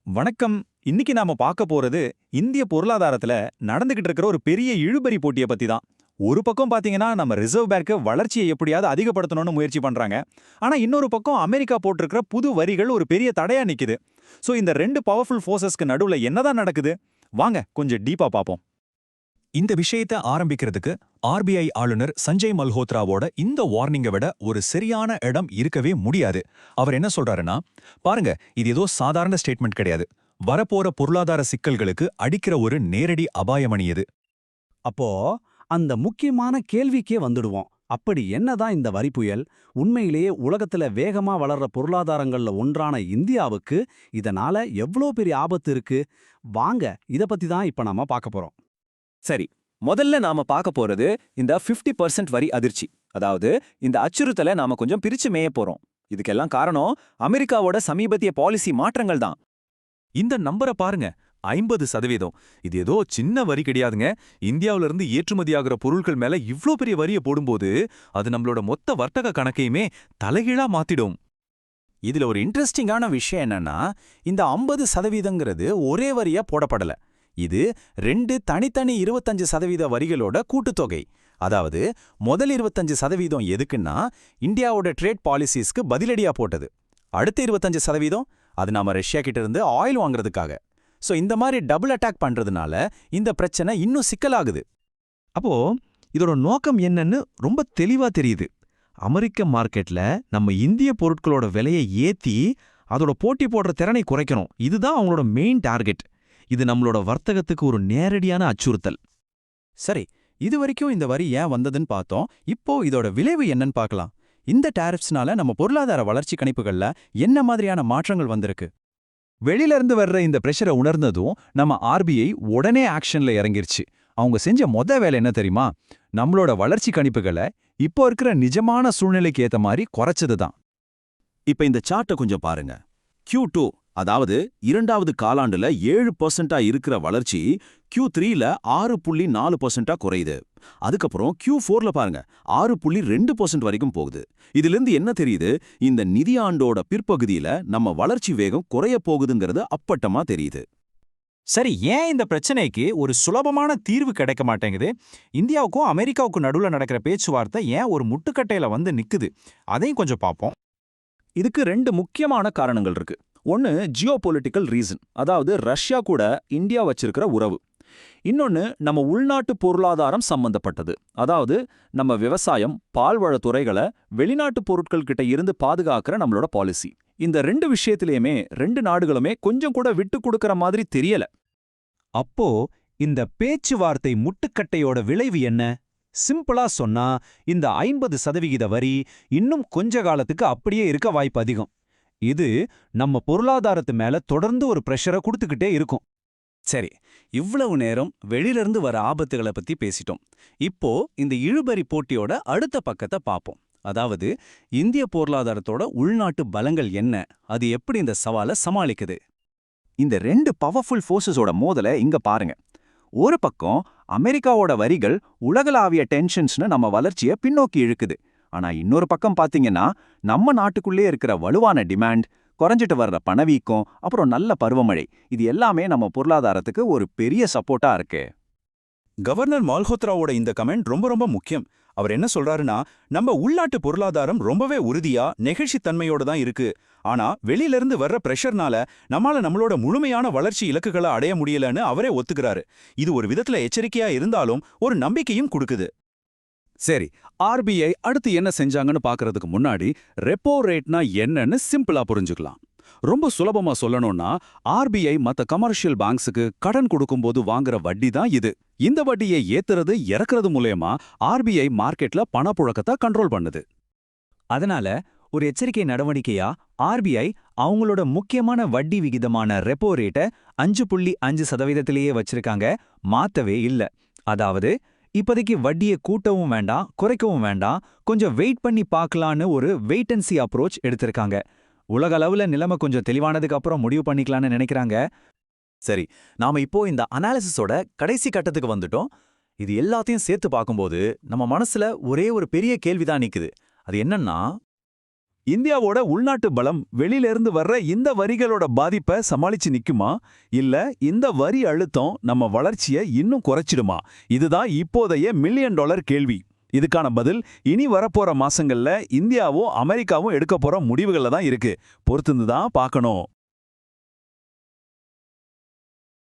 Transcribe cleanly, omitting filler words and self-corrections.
வணக்கம். இன்னைக்கு நாம பார்க்க போறது இந்திய பொருளாதாரத்துல நடந்துகிட்டு இருக்கிற ஒரு பெரிய இழுபறி போட்டியை பத்தி தான். ஒரு பக்கம் பாத்தீங்கன்னா நம்ம ரிசர்வ் பேங்க் வளர்ச்சியை எப்படியாவது அதிகப்படுத்தணும்னு முயற்சி பண்றாங்க. ஆனா இன்னொரு பக்கம் அமெரிக்கா போட்டிருக்கிற புது வரிகள் ஒரு பெரிய தடையா நிக்குது. சோ இந்த ரெண்டு பவர்ஃபுல் ஃபோர்சஸ்க்கு நடுவுல என்னதான் நடக்குது? வாங்க கொஞ்சம் டீப்பா பாப்போம். இந்த விஷயத்தை ஆரம்பிக்கிறதுக்கு ஆர்பிஐ ஆளுநர் சஞ்சய் மல்ஹோத்ராவோட இந்த வார்னிங்கை விட ஒரு சரியான இடம் இருக்கவே முடியாது. அவர் என்ன சொல்றாருன்னா, பாருங்க, இது ஏதோ சாதாரண ஸ்டேட்மெண்ட் கிடையாது. வரப்போற பொருளாதார சிக்கல்களுக்கு அடிக்கிற ஒரு நேரடி அபாயமணி இது. அப்போ அந்த முக்கியமான கேள்விக்கே வந்துடுவோம். அப்படி என்னதான் இந்த வரி புயல்? உண்மையிலேயே உலகத்துல வேகமா வளர்ற பொருளாதாரங்கள்ல ஒன்றான இந்தியாவுக்கு இதனால எவ்ளோ பெரிய ஆபத்து இருக்கு? வாங்க இத பத்தி தான் இப்ப நாம பார்க்க போறோம். சரி, முதல்ல நாம பார்க்க போறது இந்த 50% வரி அதிர்ச்சி. அதாவது இந்த அச்சுறுத்தலை நாம கொஞ்சம் பிரிச்சு மேய போறோம். இதுக்கெல்லாம் காரணம் அமெரிக்காவோட சமீபத்திய பாலிசி மாற்றங்கள் தான். இந்த நம்பரை பாருங்க, 50%. இது ஏதோ சின்ன வரி கிடையாதுங்க. இந்தியாவில இருந்து ஏற்றுமதியாகிற பொருட்கள் மேல இவ்ளோ பெரிய வரிய போடும்போது அது நம்மளோட மொத்த வர்த்தக கணக்கையுமே தலைகீழா மாத்திடும். இதுல ஒரு இன்ட்ரெஸ்டிங்கான விஷயம் என்னன்னா, இந்த 50%ங்கிறது ஒரே வரியா போடப்படல. இது ரெண்டு தனித்தனி 25% வரிகளோட கூட்டுத்தொகை. அதாவது முதல் 25% எதுக்குன்னா இந்தியாவோட ட்ரேட் பாலிசிஸ்க்கு பதிலடியா போட்டது. அடுத்த 25% அது நாம ரஷ்யா கிட்ட இருந்து ஆயில் வாங்குறதுக்காக. சோ இந்த மாதிரி டபுள் அட்டாக் பண்றதுனால இந்த பிரச்சனை இன்னும் சிக்கலாகுது. அப்போ இதோட நோக்கம் என்னன்னு ரொம்ப தெளிவா தெரியுது. அமெரிக்க மார்க்கெட்ல நம்ம இந்திய பொருட்களோட விலையை ஏத்தி அதோட போட்டி போடுற திறனை குறைக்கணும். இதுதான் அவங்களோட மெயின் டார்கெட். இது நம்மளோட வர்த்தகத்துக்கு ஒரு நேரடியான அச்சுறுத்தல். சரி, இது வரைக்கும் இந்த வரி ஏன் வந்ததுன்னு பார்த்தோம். இப்போ இதோட விளைவு என்னன்னு பார்க்கலாம். இந்த டாரிஃப்ஸ்னால நம்ம பொருளாதார வளர்ச்சி கணிப்புகள்ல என்ன மாதிரியான மாற்றங்கள் வந்திருக்கு? வெளியில இருந்து வர்ற இந்த பிரஷரை உணர்ந்ததும் நம்ம ஆர்பிஐ உடனே ஆக்ஷன்ல இறங்கிருச்சு. அவங்க செஞ்ச வேலை என்ன தெரியுமா? நம்மளோட வளர்ச்சி கணிப்புகளை இப்போ இருக்கிற நிஜமான சூழ்நிலைக்கு ஏத்த மாதிரி குறைச்சது தான். இப்ப இந்த சார்ட்டை கொஞ்சம் பாருங்க. Q2, அதாவது இரண்டாவது காலாண்டுல 7% இருக்கிற வளர்ச்சி Q3ல 6.4% குறையுது. அதுக்கப்புறம் Q4ல பாருங்க, 6.2% வரைக்கும் போகுது. இதிலிருந்து என்ன தெரியுது? இந்த நிதியாண்டோட பிற்பகுதியில நம்ம வளர்ச்சி வேகம் குறைய போகுதுங்கிறது அப்பட்டமா தெரியுது. சரி, ஏன் இந்த பிரச்சனைக்கு ஒரு சுலபமான தீர்வு கிடைக்க மாட்டேங்குது? இந்தியாவுக்கும் அமெரிக்காவுக்கும் நடுவுல நடக்கிற பேச்சுவார்த்தை ஏன் ஒரு முட்டுக்கட்டையில வந்து நிக்குது? அதையும் கொஞ்சம் பார்ப்போம். இதுக்கு ரெண்டு முக்கியமான காரணங்கள் இருக்கு. ஒன்னு ஜியோபொலிட்டிக்கல் ரீசன், அதாவது ரஷ்யா கூட இந்தியா வச்சிருக்கிற உறவு. இன்னொன்னு நம்ம உள்நாட்டு பொருளாதாரம் சம்பந்தப்பட்டது, அதாவது நம்ம விவசாயம், பால்வள துறைகளை வெளிநாட்டு பொருட்கள் கிட்ட இருந்து பாதுகாக்கிற நம்மளோட பாலிசி. இந்த ரெண்டு விஷயத்திலயுமே ரெண்டு நாடுகளுமே கொஞ்சம் கூட விட்டு கொடுக்கற மாதிரி தெரியல. அப்போ இந்த பேச்சுவார்த்தை முட்டுக்கட்டையோட விளைவு என்ன? சிம்பிளா சொன்னா, இந்த 50% வரி இன்னும் கொஞ்ச காலத்துக்கு அப்படியே இருக்க வாய்ப்பு அதிகம். இது நம்ம பொருளாதாரத்து மேல தொடர்ந்து ஒரு பிரஷரை கொடுத்துக்கிட்டே இருக்கும். சரி, இவ்வளவு நேரம் வெளியிலிருந்து வர ஆபத்துகளை பத்தி பேசிட்டோம். இப்போ இந்த இழுபறி போட்டியோட அடுத்த பக்கத்தை பார்ப்போம். அதாவது இந்திய பொருளாதாரத்தோட உள்நாட்டு பலங்கள் என்ன, அது எப்படி இந்த சவாலை சமாளிக்குது? இந்த ரெண்டு பவர்ஃபுல் ஃபோர்ஸஸோட மோதலை இங்க பாருங்க. ஒரு பக்கம் அமெரிக்காவோட வரிகள் உலகளாவிய டென்ஷன்ஸ்னு நம்ம வளர்ச்சியை பின்னோக்கி இழுக்குது. ஆனா இன்னொரு பக்கம் பாத்தீங்கன்னா, நம்ம நாட்டுக்குள்ளே இருக்கிற வலுவான டிமாண்ட், குறைஞ்சிட்டு வர்ற பணவீக்கம், அப்புறம் நல்ல பருவமழை, இது எல்லாமே நம்ம பொருளாதாரத்துக்கு ஒரு பெரிய சப்போர்ட்டா இருக்கு. கவர்னர் மல்ஹோத்ராவோட இந்த கமெண்ட் ரொம்ப ரொம்ப முக்கியம். அவர் என்ன சொல்றாருன்னா, நம்ம உள்நாட்டு பொருளாதாரம் ரொம்பவே உறுதியா நெகிழ்ச்சித்தன்மையோட தான் இருக்கு. ஆனா வெளியில இருந்து வர்ற பிரஷர்னால நம்மளோட முழுமையான வளர்ச்சி இலக்குகளை அடைய முடியலன்னு அவரே ஒத்துக்கிறாரு. இது ஒரு விதத்துல எச்சரிக்கையா இருந்தாலும் ஒரு நம்பிக்கையும் கொடுக்குது. சரி, ஆர்பிஐ அடுத்து என்ன செஞ்சாங்கன்னு பார்க்கறதுக்கு முன்னாடி ரெப்போ ரேட்னா என்னன்னு சிம்பிளா புரிஞ்சுக்கலாம். ரொம்ப சுலபமா சொல்லணும்னா, ஆர்பிஐ மத்த கமர்ஷியல் பேங்க்ஸுக்கு கடன் கொடுக்கும்போது வாங்குற வட்டி தான் இது. இந்த வட்டியை ஏத்துறது இறக்குறது மூலமா ஆர்பிஐ மார்க்கெட்ல பணப்புழக்கத்தை கண்ட்ரோல் பண்ணுது. அதனால ஒரு எச்சரிக்கை நடவடிக்கையா ஆர்பிஐ அவங்களோட முக்கியமான வட்டி விகிதமான ரெப்போ ரேட்டை 5.5%லேயே வச்சிருக்காங்க, மாத்தவே இல்ல. அதாவது இப்போதைக்கு வட்டியை கூட்டவும் வேண்டாம், குறைக்கவும் வேண்டாம், கொஞ்சம் வெயிட் பண்ணி பார்க்கலான்னு ஒரு வெயிட் அண்ட் சி அப்ரோச் எடுத்திருக்காங்க. உலக அளவுல நிலைமை கொஞ்சம் தெளிவானதுக்கு அப்புறம் முடிவு பண்ணிக்கலான்னு நினைக்கிறாங்க. சரி, நாம இப்போ இந்த அனாலிசிஸோட கடைசி கட்டத்துக்கு வந்துட்டோம். இது எல்லாத்தையும் சேர்த்து பார்க்கும்போது நம்ம மனசுல ஒரே ஒரு பெரிய கேள்விதான் நிக்குது. அது என்னன்னா, இந்தியாவோட உள்நாட்டு பலம் வெளியிலிருந்து வர்ற இந்த வரிகளோட பாதிப்பை சமாளிச்சு நிக்குமா இல்ல இந்த வரி அழுத்தம் நம்ம வளர்ச்சியை இன்னும் குறைச்சிடுமா? இதுதான் இப்போதைய $1 மில்லியன் கேள்வி. இதுக்கான பதில் இனி வரப்போற மாசங்கள்ல இந்தியாவும் அமெரிக்காவும் எடுக்க போற முடிவுகள்ல தான் இருக்கு. பொறுத்திருந்து தான் பார்க்கணும்.